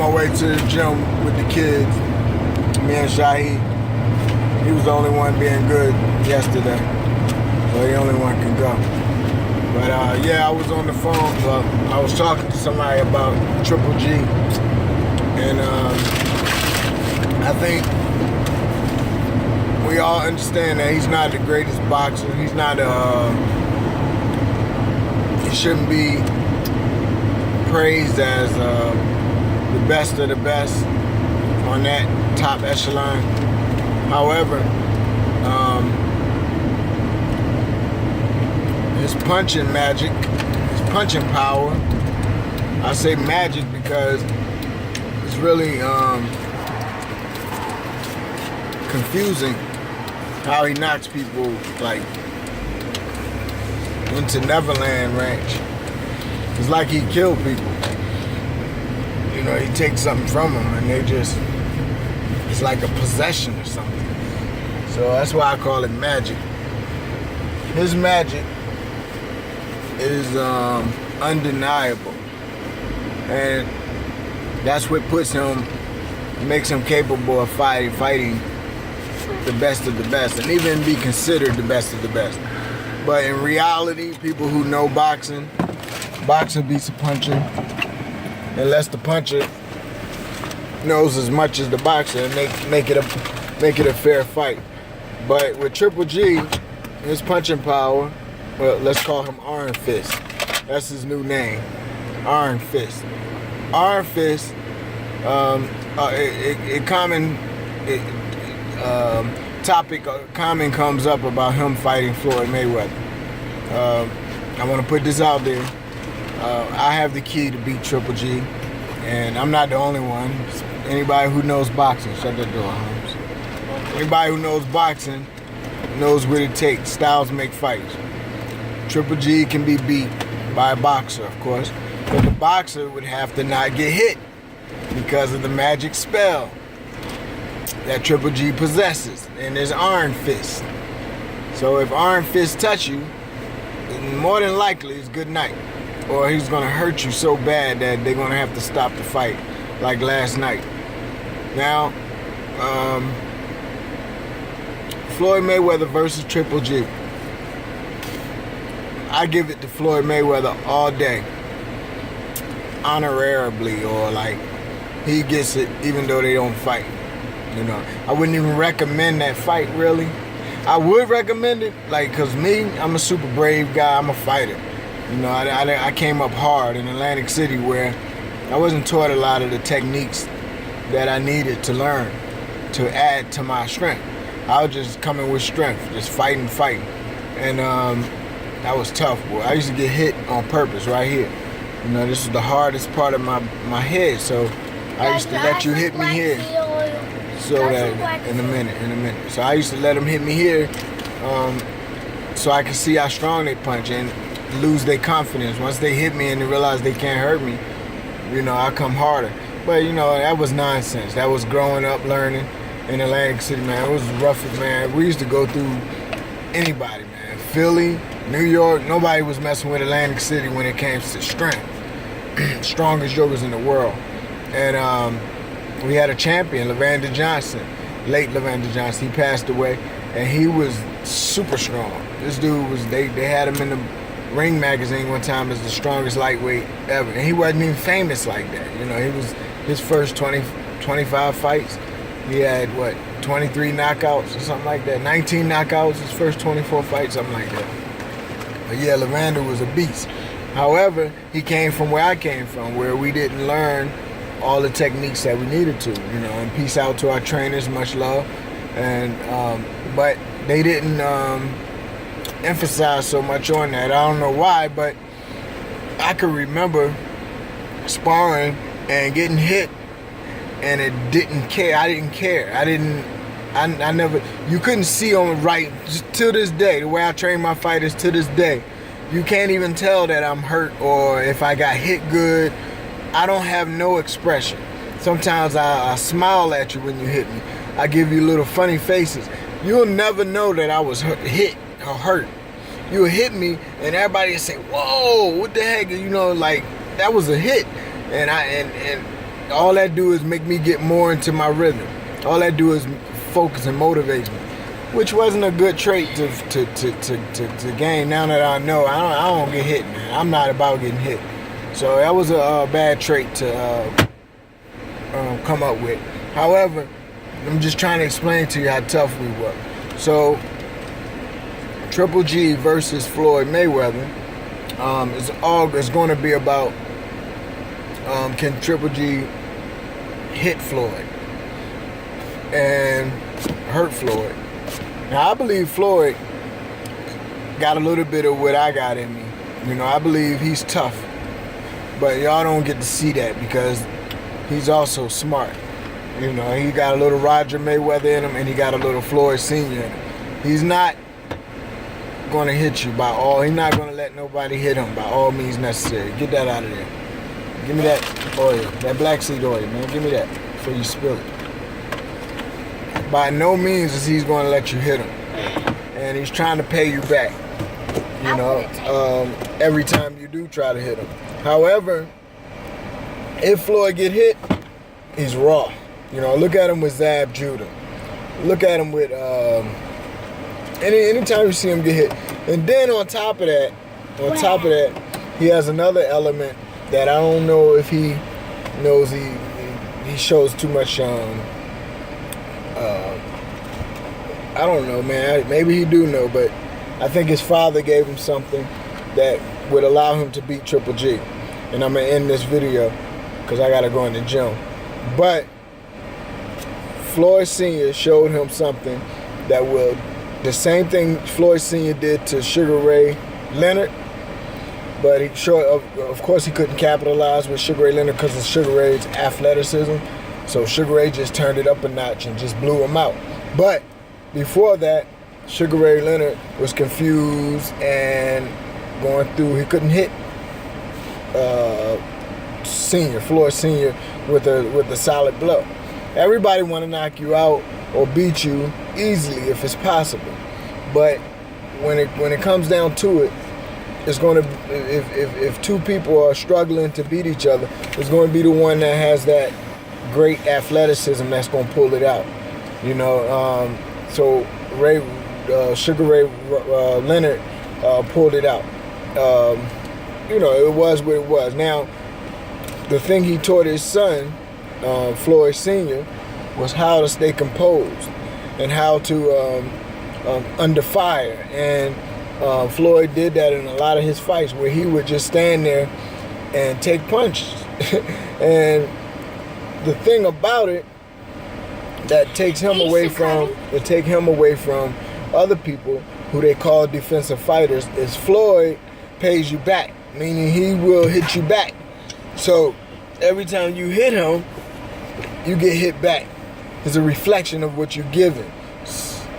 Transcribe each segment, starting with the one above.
my way to the gym with the kids. Me and Shahi. He was the only one being good yesterday. So the only one can go. But yeah, I was on the phone. I was talking to somebody about Triple G. And I think we all understand that he's not the greatest boxer. He's not he shouldn't be praised as the best of the best on that top echelon. However, his punching magic, his punching power, I say magic because it's really confusing how he knocks people like into Neverland Ranch. It's like he killed people. You know, he takes something from them and they just, it's like a possession or something. So that's why I call it magic. His magic is undeniable. And that's what puts him, makes him capable of fighting the best of the best and even be considered the best of the best. But in reality, people who know boxing, boxer beats a puncher unless the puncher knows as much as the boxer and make it a fair fight. But with Triple G, his punching power, well, let's call him Iron Fist. That's his new name, Iron Fist. Iron Fist, comment comes up about him fighting Floyd Mayweather. I want to put this out there. I have the key to beat Triple G, and I'm not the only one. Anybody who knows boxing, shut that door, Holmes. Anybody who knows boxing knows what it takes. Styles make fights. Triple G can be beat by a boxer, of course, but the boxer would have to not get hit because of the magic spell that Triple G possesses, and there's Iron Fist. So if Iron Fist touch you, more than likely it's good night, or he's gonna hurt you so bad that they're gonna have to stop the fight, like last night. Now, Floyd Mayweather versus Triple G. I give it to Floyd Mayweather all day, honorably, or like he gets it even though they don't fight. You know, I wouldn't even recommend that fight, really. I would recommend it, like, cause me, I'm a super brave guy. I'm a fighter. You know, I came up hard in Atlantic City where I wasn't taught a lot of the techniques that I needed to learn to add to my strength. I was just coming with strength, just fighting. And that was tough, boy. I used to get hit on purpose right here. You know, this is the hardest part of my head, so I used to let you hit me here. So that in a minute. So I used to let them hit me here, so I could see how strong they punch and lose their confidence. Once they hit me and they realize they can't hurt me, you know, I come harder. But you know, that was nonsense. That was growing up learning in Atlantic City, man. It was rough, man. We used to go through anybody, man. Philly, New York, nobody was messing with Atlantic City when it came to strength. Strongest jokers in the world. And we had a champion, Levander Johnson, late Levander Johnson. He passed away, and he was super strong. This dude was, they had him in the Ring magazine one time as the strongest lightweight ever. And he wasn't even famous like that. You know, he was, his first 25 fights, he had, 23 knockouts or something like that. 19 knockouts, his first 24 fights, something like that. But yeah, Levander was a beast. However, he came from where I came from, where we didn't learn all the techniques that we needed to, you know, and peace out to our trainers, much love. And but they didn't emphasize so much on that. I don't know why, but I can remember sparring and getting hit, and it didn't care. I didn't care. I never, you couldn't see on the right, just to this day, the way I train my fighters to this day, you can't even tell that I'm hurt or if I got hit good. I don't have no expression. Sometimes I smile at you when you hit me. I give you little funny faces. You'll never know that I was hit or hurt. You'll hit me and everybody will say, whoa, what the heck? You know, like, that was a hit. And all that do is make me get more into my rhythm. All that do is focus and motivate me, which wasn't a good trait to gain. Now that I know, I don't get hit, man. I'm not about getting hit. So that was a bad trait to come up with. However, I'm just trying to explain to you how tough we were. So, Triple G versus Floyd Mayweather is going to be about can Triple G hit Floyd and hurt Floyd. Now, I believe Floyd got a little bit of what I got in me. You know, I believe he's tough. But y'all don't get to see that because he's also smart. You know, he got a little Roger Mayweather in him and he got a little Floyd Sr. in him. He's not going to hit you he's not going to let nobody hit him by all means necessary. Get that out of there. Give me that oil, that black seed oil, man. Give me that before you spill it. By no means is he's going to let you hit him. And he's trying to pay you back, you know, every time you do try to hit him. However, if Floyd get hit, he's raw. You know, look at him with Zab Judah. Look at him with anytime you see him get hit. And then on top of that, he has another element that I don't know if he knows he shows too much I don't know, man. Maybe he do know, but I think his father gave him something that would allow him to beat Triple G. And I'm going to end this video because I got to go in the gym. But Floyd Sr. showed him something that will, the same thing Floyd Sr. did to Sugar Ray Leonard, but he showed, of course he couldn't capitalize with Sugar Ray Leonard because of Sugar Ray's athleticism. So Sugar Ray just turned it up a notch and just blew him out. But before that, Sugar Ray Leonard was confused and going through, he couldn't hit Floyd Sr. with a solid blow. Everybody want to knock you out or beat you easily if it's possible, but when it comes down to it, it's going to, if two people are struggling to beat each other, it's going to be the one that has that great athleticism that's going to pull it out. You know, so Sugar Ray Leonard pulled it out. You know, it was what it was. Now, the thing he taught his son, Floyd Sr., was how to stay composed and how to under fire. And Floyd did that in a lot of his fights where he would just stand there and take punches. And the thing about it that takes him away from other people who they call defensive fighters is Floyd pays you back, meaning he will hit you back. So every time you hit him, you get hit back. It's a reflection of what you're giving.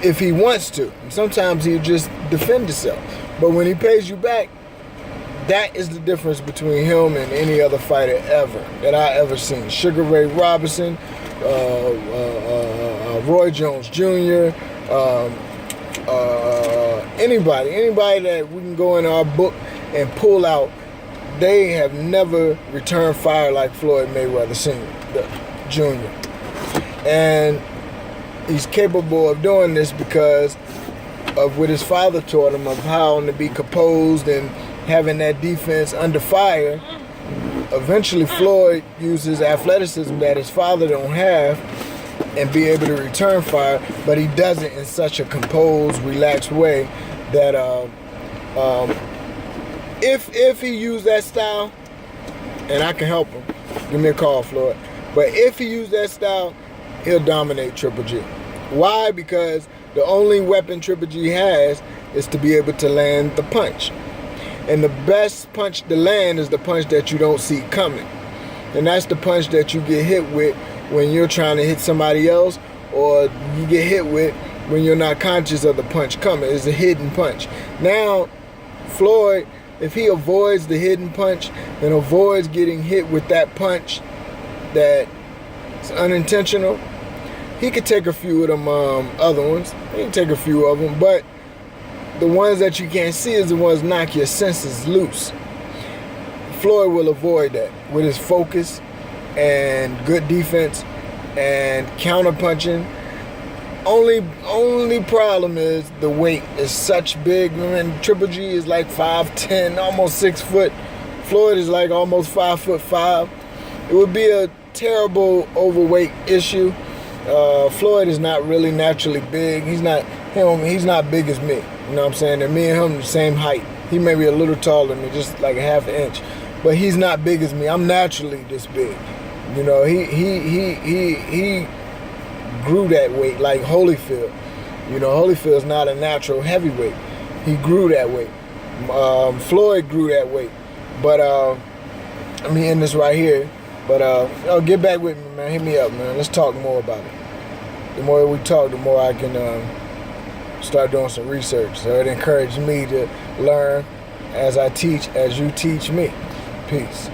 If he wants to. And sometimes he'll just defend himself. But when he pays you back, that is the difference between him and any other fighter ever that I ever seen. Sugar Ray Robinson, Roy Jones Jr., anybody that we can go in our book and pull out, they have never returned fire like Floyd Mayweather Jr. And he's capable of doing this because of what his father taught him, of how to be composed and having that defense under fire. Eventually Floyd uses athleticism that his father don't have and be able to return fire, but he does it in such a composed, relaxed way that if he used that style, and I can help him, give me a call, Floyd. But if he used that style, he'll dominate Triple G. Why? Because the only weapon Triple G has is to be able to land the punch. And the best punch to land is the punch that you don't see coming. And that's the punch that you get hit with when you're trying to hit somebody else, or you get hit with when you're not conscious of the punch coming. It's a hidden punch. Now, Floyd, if he avoids the hidden punch and avoids getting hit with that punch that's unintentional, he could take a few of them other ones. He can take a few of them, but the ones that you can't see is the ones knock your senses loose. Floyd will avoid that with his focus and good defense and counter punching. Only problem is the weight is such big. I mean, Triple G is like 5'10", almost 6 foot. Floyd is like almost 5'5". It would be a terrible overweight issue. Floyd is not really naturally big. He's not big as me. You know what I'm saying? And me and him the same height. He may be a little taller than me, just like a half an inch. But he's not big as me. I'm naturally this big. You know, he grew that weight like Holyfield. You know, Holyfield's not a natural heavyweight. He grew that weight. Floyd grew that weight. But I'm hitting this right here. But get back with me, man. Hit me up, man. Let's talk more about it. The more we talk, the more I can start doing some research. So it encouraged me to learn as I teach, as you teach me. Peace.